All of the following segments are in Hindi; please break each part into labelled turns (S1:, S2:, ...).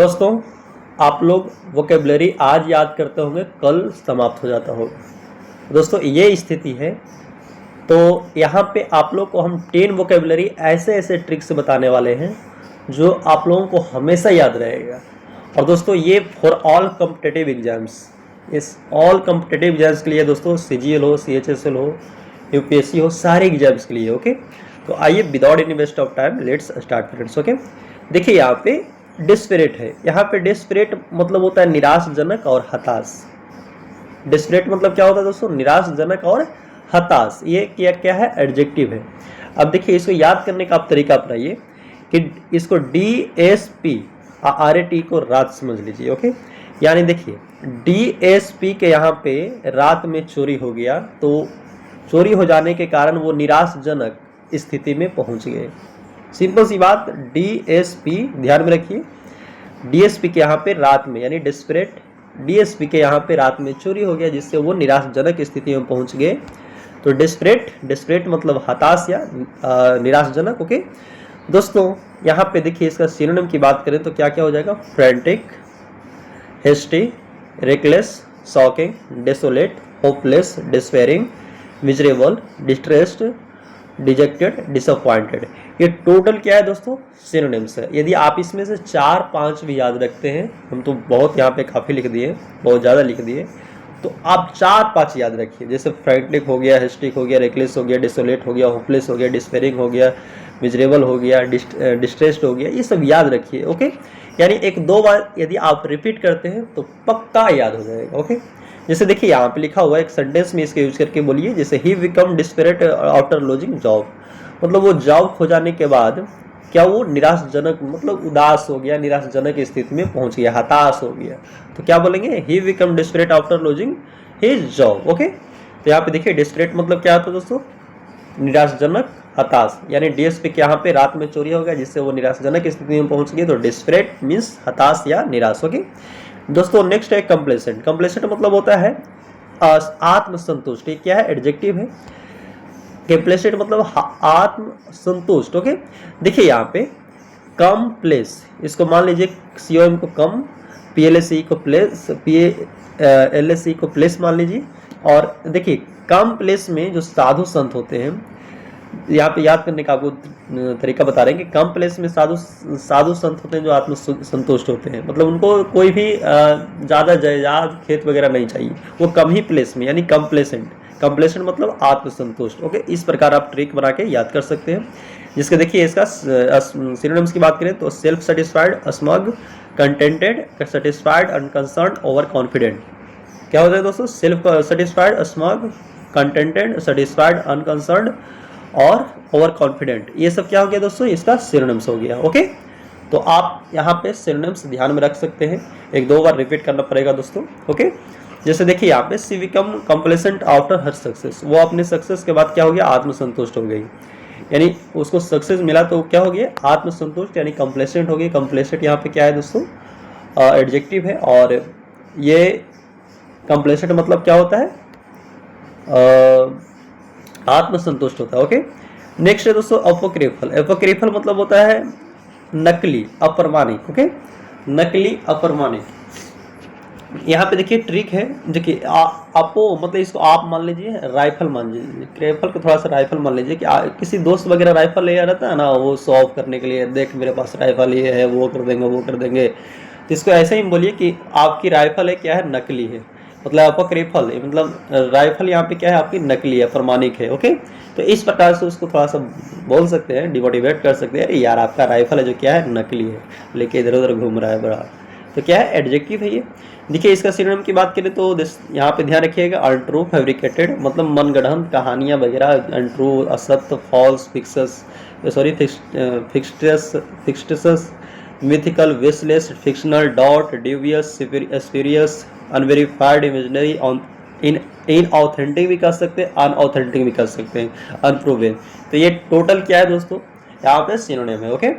S1: दोस्तों, आप लोग वोकेबलरी आज याद करते होंगे, कल समाप्त हो जाता होगा। दोस्तों, ये स्थिति है। तो यहाँ पे आप लोग को हम 10 वोकेबलरी ऐसे ऐसे ट्रिक्स बताने वाले हैं जो आप लोगों को हमेशा याद रहेगा। और दोस्तों, ये फॉर ऑल कॉम्पिटिटिव एग्जाम्स, इस ऑल कॉम्पिटिटिव एग्जाम्स के लिए दोस्तों, CGL हो, CHSL हो, UPSC हो, सारे एग्जाम्स के लिए। ओके, तो आइए without any waste of time let's start friends. Okay, देखिए यहाँ पे डिस्परेट है। यहाँ पे डिस्परेट मतलब होता है निराशजनक और हताश। डिस्परेट मतलब क्या होता है दोस्तों? निराशजनक और हताश। ये क्या क्या है? एडजेक्टिव है। अब देखिए, इसको याद करने का आप तरीका अपनाइए कि इसको DSP RAT को रात समझ लीजिए। ओके, यानी देखिए DSP के यहाँ पे रात में चोरी हो गया, तो चोरी हो जाने के कारण वो निराशजनक स्थिति में पहुंच गए। सिंपल सी बात। DSP ध्यान में रखिए, DSP के यहाँ पे रात में यानी डिस्परेट, DSP के यहाँ पे रात में चोरी हो गया जिससे वो निराशजनक स्थिति में पहुंच गए। तो डिस्परेट मतलब हताश या निराशजनक। ओके दोस्तों, यहाँ पे देखिए इसका सिनोनिम की बात करें तो क्या क्या हो जाएगा? Frantic, hasty, reckless, shocking, desolate, hopeless, despairing, miserable, distressed, dejected, disappointed. ये टोटल क्या है दोस्तों? सिनोनिम्स है। यदि आप इसमें से 4-5 भी याद रखते हैं, हम तो बहुत यहाँ पे काफ़ी लिख दिए, बहुत ज़्यादा लिख दिए, तो आप 4-5 याद रखिए। जैसे फ्रैंटिक हो गया, हेस्टिक हो गया, रेकलेस हो गया, डिसोलेट हो गया, होपलेस हो गया, डिस्पेयरिंग हो गया, मिजरेबल हो गया, डिस्ट्रेस्ड हो गया, ये सब याद रखिए। ओके, यानी 1-2 बार यदि आप रिपीट करते हैं तो पक्का याद हो जाएगा। ओके, जैसे देखिए यहाँ पे लिखा हुआ है, एक सेंटेंस में इसके यूज करके बोलिए। जैसे he become desperate after losing job, मतलब वो जॉब खो जाने के बाद क्या वो निराशजनक मतलब उदास हो गया, निराशजनक स्थिति में पहुंच गया, हताश हो गया। तो क्या बोलेंगे? He become desperate after losing his job. Okay, तो यहाँ पे देखिए डिस्परेट मतलब क्या होता है दोस्तों? निराशजनक, हताश। यानी DSP के यहाँ पे रात में चोरी हो गया जिससे वो निराशजनक स्थिति में पहुंच गए। तो डिस्परेट मीन्स हताश या निराश। ओके दोस्तों, नेक्स्ट है कंप्लेसेंट। कंप्लेसेंट मतलब होता है आत्मसंतुष्ट। ये क्या है? एडजेक्टिव है। कंप्लेसेंट मतलब आत्मसंतुष्ट। ओके, देखिए यहाँ पे कम प्लेस, इसको मान लीजिए COM को कम, PLSE को प्लेस, PLSE को प्लेस मान लीजिए। और देखिए कम प्लेस में जो साधु संत होते हैं, यहाँ पे याद करने का आपको तरीका बता रहे हैं कि कम प्लेस में साधु संत होते हैं जो आत्म संतुष्ट होते हैं। मतलब उनको कोई भी ज़्यादा जायदाद, खेत वगैरह नहीं चाहिए, वो कम ही प्लेस में, यानी कंप्लेसेंट मतलब आत्मसंतुष्ट। ओके, इस प्रकार आप ट्रिक बना के याद कर सकते हैं। जिसके देखिए इसका सिनोनिम्स की बात करें तो self satisfied, smug, contented, satisfied, unconcerned, over confident. क्या होता है दोस्तों? Self satisfied, smug, contented, satisfied, unconcerned और ओवर कॉन्फिडेंट। ये सब क्या हो गया दोस्तों? इसका सिनोनिम्स हो गया। ओके, तो आप यहाँ पे सिनोनिम्स ध्यान में रख सकते हैं। 1-2 बार रिपीट करना पड़ेगा दोस्तों। ओके, जैसे देखिए यहाँ पे she become complacent after her success, वो अपने सक्सेस के बाद क्या हो गया? आत्मसंतुष्ट हो गई। यानी उसको सक्सेस मिला तो क्या हो गया? आत्मसंतुष्ट, यानी कंप्लेसेंट हो गई। कंप्लेसेंट यहाँ पे क्या है दोस्तों? एडजेक्टिव है। और ये कंप्लेसेंट मतलब क्या होता है? आत्मसंतुष्ट होता है। ओके, नेक्स्ट है दोस्तों अपोक्रिफल। अपोक्रिफल मतलब होता है नकली, अप्रमाणिक। ओके, नकली, अप्रमाणिक। यहाँ पे देखिए ट्रिक है। देखिए अपो मतलब इसको आप मान लीजिए राइफल मान लीजिए, क्रेफल को थोड़ा सा राइफल मान लीजिए कि किसी दोस्त वगैरह राइफल ले आ रहता है ना, वो शो ऑफ करने के लिए, देख मेरे पास राइफल ये है, वो कर देंगे, वो कर देंगे। तो इसको ऐसे ही बोलिए कि आपकी राइफल है क्या है? नकली है। मतलब अपक्रेफल मतलब राइफल यहाँ पे क्या है? आपकी नकली है, प्रमाणिक है। ओके, तो इस प्रकार से उसको थोड़ा सा बोल सकते हैं, डिमोटिवेट कर सकते हैं, अरे यार आपका राइफल है जो क्या है? नकली है, लेके इधर उधर घूम रहा है बड़ा। तो क्या है? एडजेक्टिव है ये। देखिए इसका सिनोनिम की बात करें तो यहाँ पे ध्यान रखिएगा, अनट्रू, फैब्रिकेटेड मतलब मनगढ़ंत कहानियाँ वगैरह, अनट्रू, असत्य, false, fictitious, mythical, baseless, fictional, dot, dubious, spurious, unverified, imaginary, inauthentic भी कर सकते हैं, अनऑथेंटिक भी कर सकते हैं, अनप्रूवन। तो ये टोटल क्या है दोस्तों? यहाँ पे सिनोनिम है। Okay,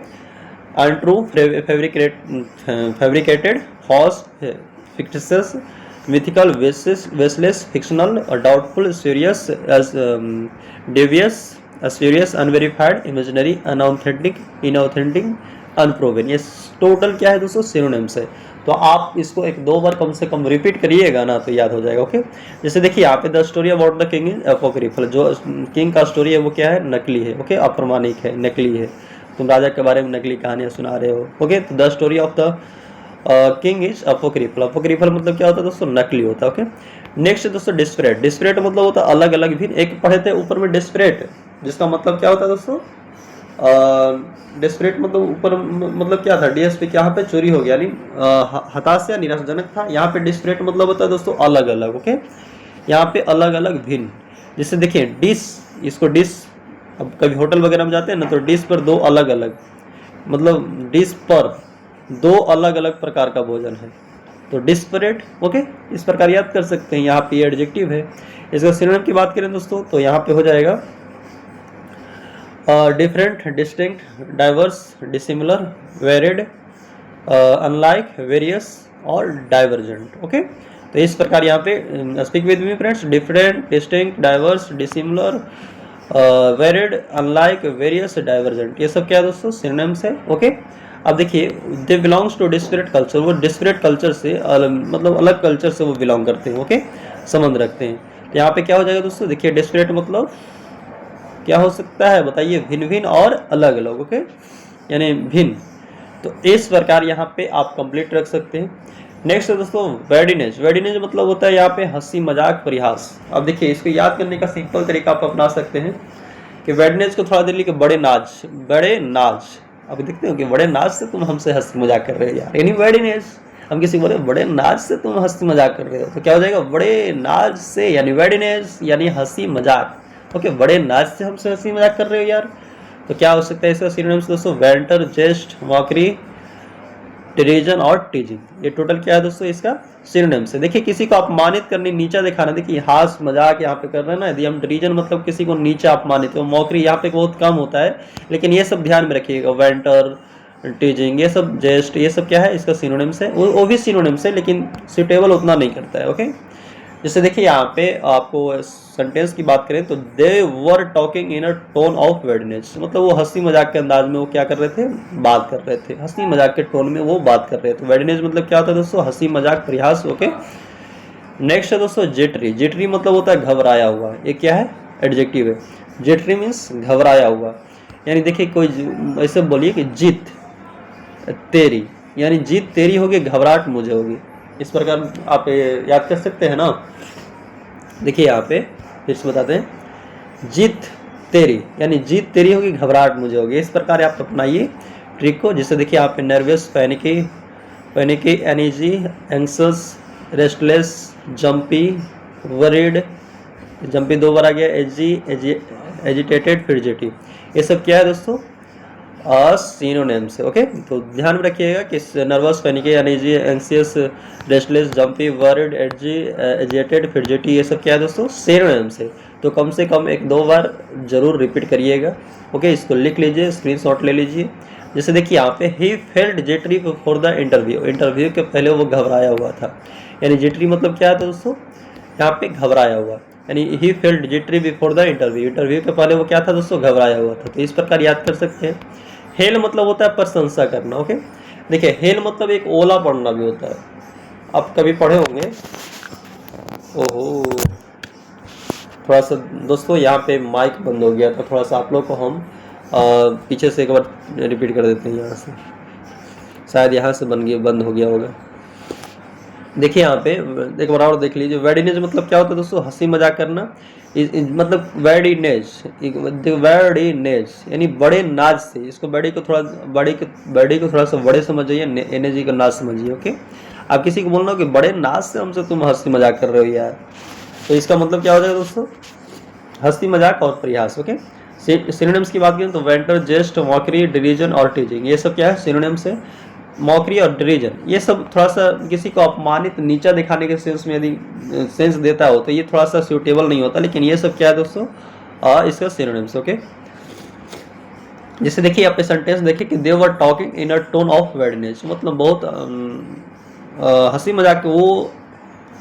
S1: untrue, fabricated, false, fictitious, mythical, baseless, fictional, doubtful, spurious, devious, spurious, unverified, imaginary, unauthentic, inauthentic, अनप्रोवन, ये टोटल क्या है दोस्तों, सिनोनिम्स है। तो आप इसको एक दो बार कम से कम रिपीट करिएगा ना तो याद हो जाएगा। ओके, जैसे देखिए यहाँ पे the story about the king is apocryphal, जो किंग का स्टोरी है वो क्या है, नकली है। ओके, अप्रमाणिक है, नकली है, तुम राजा के बारे में नकली कहानियां सुना रहे हो। ओके, तो the story of the king is apocryphal, apocryphal मतलब क्या होता है दोस्तों, नकली होता है। ओके, नेक्स्ट दोस्तों डिस्परेट, डिस्परेट मतलब होता है अलग अलग भी। एक पढ़े थे ऊपर में डिस्परेट, जिसका मतलब क्या होता है दोस्तों, डिस्परेट मतलब ऊपर मतलब क्या था, डीएस पे यहाँ पे चोरी हो गया, यानी हताश या निराशाजनक था। यहाँ पे डिस्परेट मतलब होता है दोस्तों अलग अलग। ओके, यहाँ पे अलग अलग भिन्न। जैसे देखिए डिश, इसको डिश, अब कभी होटल वगैरह में जाते हैं ना तो डिश पर दो अलग अलग, मतलब डिश पर दो अलग अलग प्रकार का भोजन है, तो डिस्परेट। ओके, इस प्रकार याद कर सकते हैं। यहाँ पे एडजेक्टिव है। इसका सिनोनिम की बात करें दोस्तों तो यहाँ पे हो जाएगा different, distinct, diverse, dissimilar, varied, unlike, various और डाइवर्जेंट। ओके, तो इस प्रकार यहाँ पे speak with me friends, different, distinct, diverse, dissimilar, varied, unlike, various, divergent, ये सब क्या है दोस्तों, सिनोनिम्स है। ओके, अब देखिए they belongs to disparate culture, वो डिस्परेट कल्चर से मतलब अलग कल्चर से वो बिलोंग करते हैं। ओके, संबंध रखते हैं। तो यहाँ पे क्या हो जाएगा दोस्तों, देखिए डिस्परेट मतलब क्या हो सकता है बताइए, भिन्न भिन्न और अलग अलग। ओके, यानी भिन्न। तो इस प्रकार यहाँ पे आप कंप्लीट रख सकते हैं। नेक्स्ट है दोस्तों वेडिनेज, वेडिनेज मतलब होता है यहाँ पे हंसी मजाक परिहास। अब देखिए इसको याद करने का सिंपल तरीका आप अपना सकते हैं कि वेडिनेज को थोड़ा देर लिखे बड़े नाज, बड़े नाज। अब देखते हो कि बड़े नाज से तुम हमसे हंसी मजाक कर रहे हो यार, यानी वेडिनेज। हम किसी को बोले बड़े नाज से तुम हंसी मजाक कर रहे हो तो क्या हो जाएगा, बड़े नाज से, यानी वेडिनेज यानी हंसी मजाक। ओके, बड़े नाज से हमसे हंसी मजाक कर रहे हो यार, तो क्या हो सकता है इसका सिनोनिम्स दोस्तों, वेंटर, जेस्ट, मॉकरी, डिरीजन और टीजिंग। ये टोटल क्या है दोस्तों इसका सिनोनिम्स है। देखिए किसी को अपमानित करने, नीचा दिखाना, देखिए हास मजाक यहाँ पे कर रहे हैं ना। यदि हम डिरीजन मतलब किसी को नीचा अपमानित, तो मॉकरी यहाँ पे बहुत कम होता है, लेकिन ये सब ध्यान में रखिएगा, वेंटर, टीजिंग, ये सब, जेस्ट, ये सब क्या है इसका सिनोनिम्स है। वो भी सिनोनिम्स है लेकिन सुटेबल उतना नहीं करता है। ओके, जैसे देखिए यहाँ पे आपको सेंटेंस की बात करें तो they were talking in a tone of weirdness, मतलब वो हंसी मजाक के अंदाज में वो क्या कर रहे थे, बात कर रहे थे, हंसी मजाक के टोन में वो बात कर रहे थे। वेडनेस मतलब क्या होता है दोस्तों, हंसी मजाक परिहास। ओके, नेक्स्ट है दोस्तों जिटरी, जिटरी मतलब होता है घबराया हुआ। ये क्या है, एडजेक्टिव है। जिटरी मीन्स घबराया हुआ, यानी देखिए कोई ऐसे बोलिए कि जीत तेरी, यानी जीत तेरी होगी, घबराहट मुझे होगी। इस प्रकार आप याद कर सकते हैं ना। देखिए यहाँ पे फिर से बताते हैं, जीत तेरी यानी जीत तेरी होगी, घबराहट मुझे होगी। इस प्रकार आप अपनाइए ट्रिक को। जिससे देखिए यहाँ पे nervous, panicky, panicky, uneasy, anxious, restless, jumpy, worried, jumpy दो बार आ गया, एजी, एजिटेटेड, फिडजेटी, ये सब क्या है दोस्तों, सिनोनिम्स है। ओके, तो ध्यान में रखिएगा कि nervous, panicky, uneasy, anxious, restless, jumpy, worried, edgy, agitated, fidgety, ये सब क्या है दोस्तों, सिनोनिम्स है। तो कम से कम एक दो बार जरूर रिपीट करिएगा। ओके, इसको लिख लीजिए, स्क्रीनशॉट ले लीजिए। जैसे देखिए यहाँ पे he felt jittery for the interview, interview के पहले वो घबराया हुआ था, यानी जिटरी मतलब क्या है दोस्तों, यहाँ पे घबराया हुआ, यानी he felt jittery before the interview, interview के पहले वो क्या था दोस्तों, घबराया हुआ था। तो इस प्रकार याद कर सकते हैं। हेल मतलब होता है प्रशंसा करना। ओके, देखिए हेल मतलब एक ओला पढ़ना भी होता है, आप कभी पढ़े होंगे। ओहो, थोड़ा सा दोस्तों यहाँ पे माइक बंद हो गया, तो थोड़ा सा आप लोग को हम पीछे से एक बार रिपीट कर देते हैं। यहाँ से शायद यहाँ से बंद हो गया होगा। देखिए यहाँ पे एक बार और देख लीजिए, वेडिनेज मतलब क्या होता है दोस्तों, हंसी मजाक करना। मतलब वेडिनेज, वेडिनेज यानी बड़े नाज से, इसको बड़े को थोड़ा बड़े को थोड़ा सा बड़े समझिए, एनर्जी का नाज समझिए। ओके, आप किसी को बोलना कि बड़े नाज से हमसे तुम हंसी मजाक कर रहे हो यार, तो इसका मतलब क्या हो जाएगा दोस्तों, हंसी मजाक और प्रयास। ओके, सिनोनिम्स की बात करें तो वेंटर, जेस्ट, मॉकरी, डिरीजन और टीजिंग, ये सब क्या है, सिनोनिम्स है। मॉकरी और डिरीजन ये सब थोड़ा सा किसी को अपमानित, नीचा दिखाने के सेंस में यदि सेंस देता हो तो ये थोड़ा सा सूटेबल नहीं होता, लेकिन ये सब क्या है दोस्तों, इसका सिनोनिम्स। ओके, जैसे देखिए यहाँ पे सेंटेंस देखिए कि they were talking in a tone of weirdness, मतलब बहुत हंसी मजाक, वो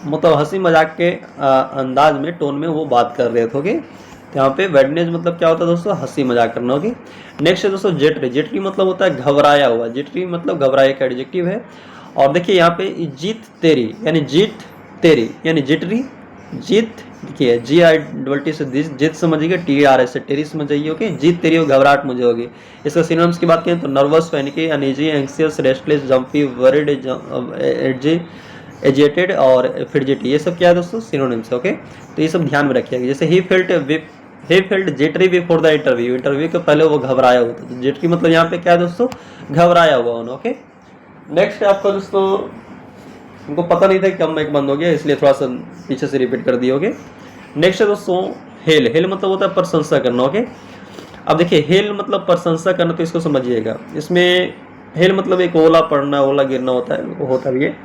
S1: मतलब हंसी मजाक के अंदाज में, टोन में वो बात कर रहे थे। ओके, तो यहाँ पे बैडनेस मतलब क्या होता है दोस्तों, हंसी मजाक करना। ओके, नेक्स्ट है दोस्तों जेटरी। जेटरी मतलब होता है घबराया हुआ। जेटरी मतलब घबराया का एडजेक्टिव है। और देखिए यहाँ पे जीत तेरी यानी जीत तेरी यानी जिटरी, जीत देखिए GIT से जीत समझिएगा, TRS से टेरी समझ जाइए। ओके, जीत तेरी हो घबराहट मुझे होगी। इसका सिनोनिम्स की बात करें तो nervous, panicky, uneasy, anxious, restless, jumpy, worried, agitated और फिडजेटी, ये सब क्या है दोस्तों, सिनोनिम्स है। ओके, तो ये सब ध्यान में रखिएगा। जैसे ही felt jittery before the interview, interview के पहले वो घबराया हुआ था। तो जेटरी मतलब यहाँ पे क्या है दोस्तों, घबराया हुआ उन्होंने। ओके, नेक्स्ट है आपका दोस्तों, उनको पता नहीं था कि कम माइक बंद हो गया, इसलिए थोड़ा सा पीछे से रिपीट कर दिए। ओके, नेक्स्ट है दोस्तों हेल। हेल मतलब होता है प्रशंसा करना। ओके, अब देखिए हेल मतलब प्रशंसा करना, तो इसको समझिएगा। इसमें हेल मतलब एक ओला पड़ना, ओला गिरना होता है, वो होता भी है,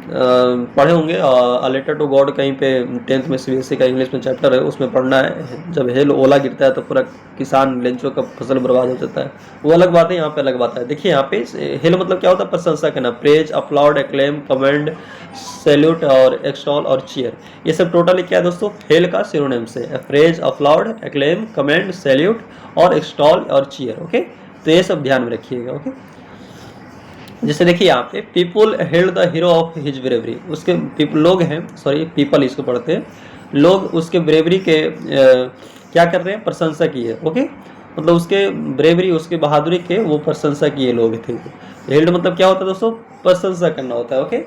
S1: पढ़े होंगे अ लेटर टू गॉड, कहीं पे 10th में CBSE का इंग्लिश में चैप्टर है, उसमें पढ़ना है। जब हेल ओला गिरता है तो पूरा किसान लेंचों का फसल बर्बाद हो जाता है, वो अलग बात है, यहाँ पे अलग बात है। देखिए यहाँ पे हेल मतलब क्या होता है, प्रशंसा करना, praise, applaud, acclaim, commend, salute और एक्सटॉल और चीयर, ये सब टोटली क्या है दोस्तों, हेल का सिनोनिम्स है। Praise, applaud, acclaim, commend, salute और एक्सटॉल और चीयर। ओके, तो ये सब ध्यान में रखिएगा। ओके, जैसे देखिए यहाँ पे people held the hero of his bravery, उसके लोग हैं, सॉरी पीपल इसको पढ़ते हैं, लोग उसके ब्रेवरी के क्या कर रहे हैं, प्रशंसा की है। ओके, मतलब उसके ब्रेवरी, उसके बहादुरी के वो प्रशंसा किए लोग थे। हेल्ड मतलब क्या होता है दोस्तों, प्रशंसा करना होता है। ओके,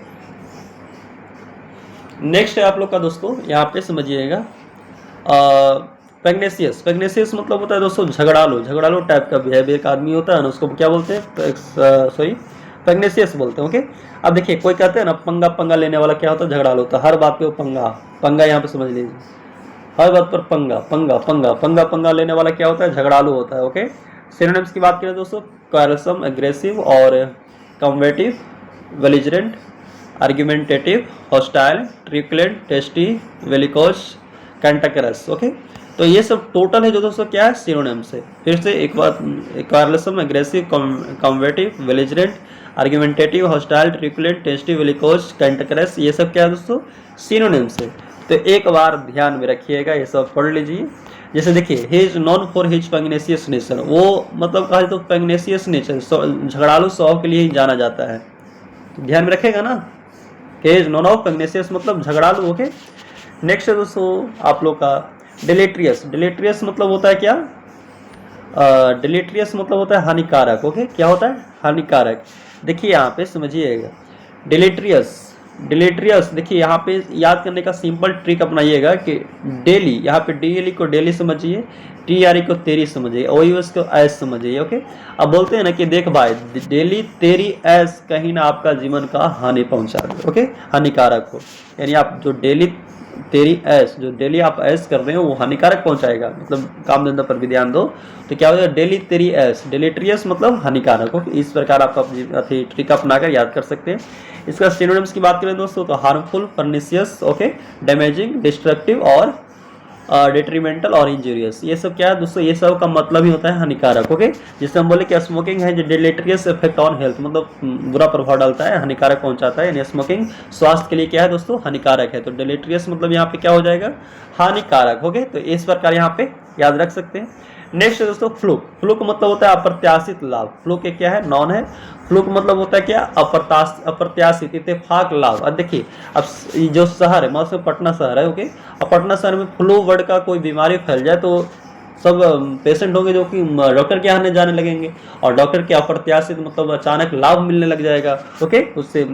S1: नेक्स्ट है आप लोग का दोस्तों, यहाँ पे समझिएगा पैग्नेसियस। पैग्नेसियस मतलब होता है दोस्तों झगड़ालू, झगड़ालू टाइप का बिहेवियर का आदमी होता है ना, उसको क्या बोलते हैं, सॉरी पैग्नेसियस बोलते हैं। ओके, अब देखिए कोई कहते हैं ना पंगा, पंगा लेने वाला क्या होता है, झगड़ालू होता है, हर बात पे वो पंगा, पंगा यहाँ पे समझ लीजिए, हर बात पर पंगा पंगा पंगा पंगा पंगा लेने वाला क्या होता है, झगड़ालू होता है। ओके, सिनोनिम्स की बात करें दोस्तों, क्वारसम, एग्रेसिव और combative, belligerent, argumentative, hostile, truculent, testy, bellicose, cantankerous. Okay, तो ये सब टोटल है जो दोस्तों क्या है, सिनोनिम्स है। फिर से एक बात, quarrelsome, aggressive, combative, belligerent, argumentative, hostile, truculent, testy, bellicose, cantankerous, ये सब क्या है दोस्तों, सिनोनिम्स है। तो एक बार ध्यान में रखिएगा, ये सब पढ़ लीजिए। जैसे देखिए he is known for his pugnacious nature, वो मतलब कहा तो पैग्नेसियस नेचर, झगड़ालू स्वभाव के लिए ही जाना जाता है। तो ध्यान में रखेगा ना, इज नॉन ऑफ पैग्नेसियस मतलब झगड़ालू। ओके, नेक्स्ट है दोस्तों आप लोग का डिलेट्रियस। डिलेट्रियस मतलब होता है क्या, डिलेट्रियस मतलब होता है हानिकारक। ओके, क्या होता है, हानिकारक। देखिए यहाँ पे समझिएगा, डिलेट्रियस, डिलेट्रियस देखिए यहाँ पे याद करने का सिंपल ट्रिक अपनाइएगा कि डेली, यहाँ पे डेली को डेली समझिए, TRE को तेरी समझिए, OUS को ऐस समझिए। ओके, अब बोलते हैं ना कि देख भाई डेली तेरी ऐस कहीं ना आपका जीवन का हानि पहुंचा दे। ओके, हानिकारक हो, यानी आप जो डेली तेरी ऐस, जो डेली आप ऐस कर रहे हो वो हानिकारक पहुंचाएगा, मतलब काम धंधा पर भी ध्यान दो। तो क्या हो जाएगा, डेली तेरी ऐस, डिलेट्रियस मतलब हानिकारक हो। इस प्रकार आप अपनी ट्रिक अपनाकर याद कर सकते हैं। इसका सिनोनिम्स की बात करें दोस्तों तो harmful, pernicious, okay, damaging, destructive और डिट्रीमेंटल और इंजूरियस, ये सब क्या है दोस्तों, ये सब का मतलब ही होता है हानिकारक। ओके, जिससे हम बोले कि स्मोकिंग है जो डिलेट्रियस इफेक्ट ऑन हेल्थ, मतलब बुरा प्रभाव डालता है, हानिकारक पहुंचाता है, यानी स्मोकिंग स्वास्थ्य के लिए क्या है दोस्तों, हानिकारक है। तो डिलेट्रियस मतलब यहाँ पे क्या हो जाएगा, हानिकारक। ओके, तो इस प्रकार यहाँ पे याद रख सकते हैं। नेक्स्ट है दोस्तों फ्लूक। फ्लूक मतलब होता है अप्रत्याशित लाभ। फ्लूक एक क्या है, नॉन है। फ्लूक मतलब होता है क्या, अप्रत्याशित, इत्तेफाक लाभ। अब देखिए, अब जो शहर है, मतलब पटना शहर है। ओके, अब पटना शहर में फ्लू वर्ड का कोई बीमारी फैल जाए तो सब पेशेंट होंगे जो कि डॉक्टर के यहाँ जाने लगेंगे, और डॉक्टर के अप्रत्याशित मतलब अचानक लाभ मिलने लग जाएगा। ओके, उससे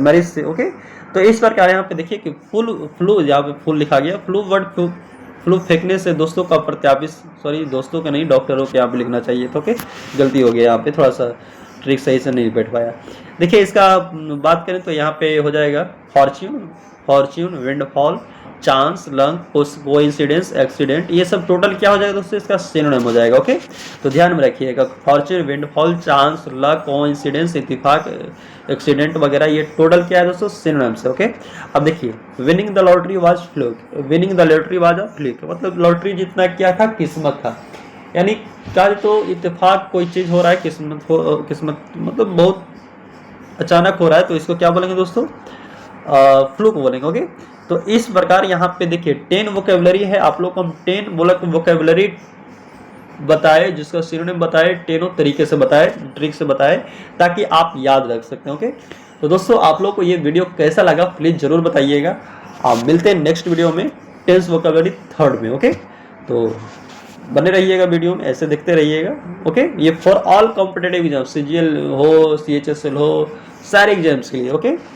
S1: मरीज से। ओके, तो इस प्रकार यहाँ पे देखिए कि फ्लू यहाँ पे फुल लिखा गया, फ्लू वर्ड फ्लू फेंकने से दोस्तों का प्रत्यापित, सॉरी दोस्तों का नहीं, डॉक्टरों के यहाँ पे लिखना चाहिए। तो ओके, गलती हो गई यहाँ पे, थोड़ा सा ट्रिक सही से नहीं बैठ पाया। देखिए इसका बात करें तो यहाँ पे हो जाएगा Fortune, Fortune, windfall, chance, lung, coincidence, accident, ये सब टोटल क्या हो जाएगा दोस्तों, इसका सिनोनिम हो जाएगा। ओके, तो ध्यान में रखिएगा, Fortune, windfall, chance, luck, coincidence, इत्तेफाक, एक्सीडेंट वगैरह, ये टोटल क्या है दोस्तों, सिनोनिम्स है। ओके, अब देखिए winning the lottery was fluke. Winning the lottery was a fluke मतलब लॉटरी जीतना क्या था, किस्मत था। यानी क्या तो इत्तेफाक कोई चीज हो रहा है, किस्मत मतलब बहुत अचानक हो रहा है, तो इसको क्या बोलेंगे दोस्तों, फ्लूक बोलेंगे। ओके, तो इस प्रकार यहाँ पे देखिए 10 वोकेबलरी है, आप लोग को हम 10 वोकेबलरी बताए, जिसका सिनोनिम बताए, 10 तरीके से बताए, ट्रिक से बताए, ताकि आप याद रख सकते हैं। ओके, तो दोस्तों आप लोग को ये वीडियो कैसा लगा प्लीज़ ज़रूर बताइएगा। आप मिलते हैं नेक्स्ट वीडियो में 10 वोकेबलरी थर्ड में। ओके, तो बने रहिएगा वीडियो में, ऐसे देखते रहिएगा। ओके, ये for all competitive exam, CGL हो, CHSL हो, सारे एग्जाम्स के लिए। ओके।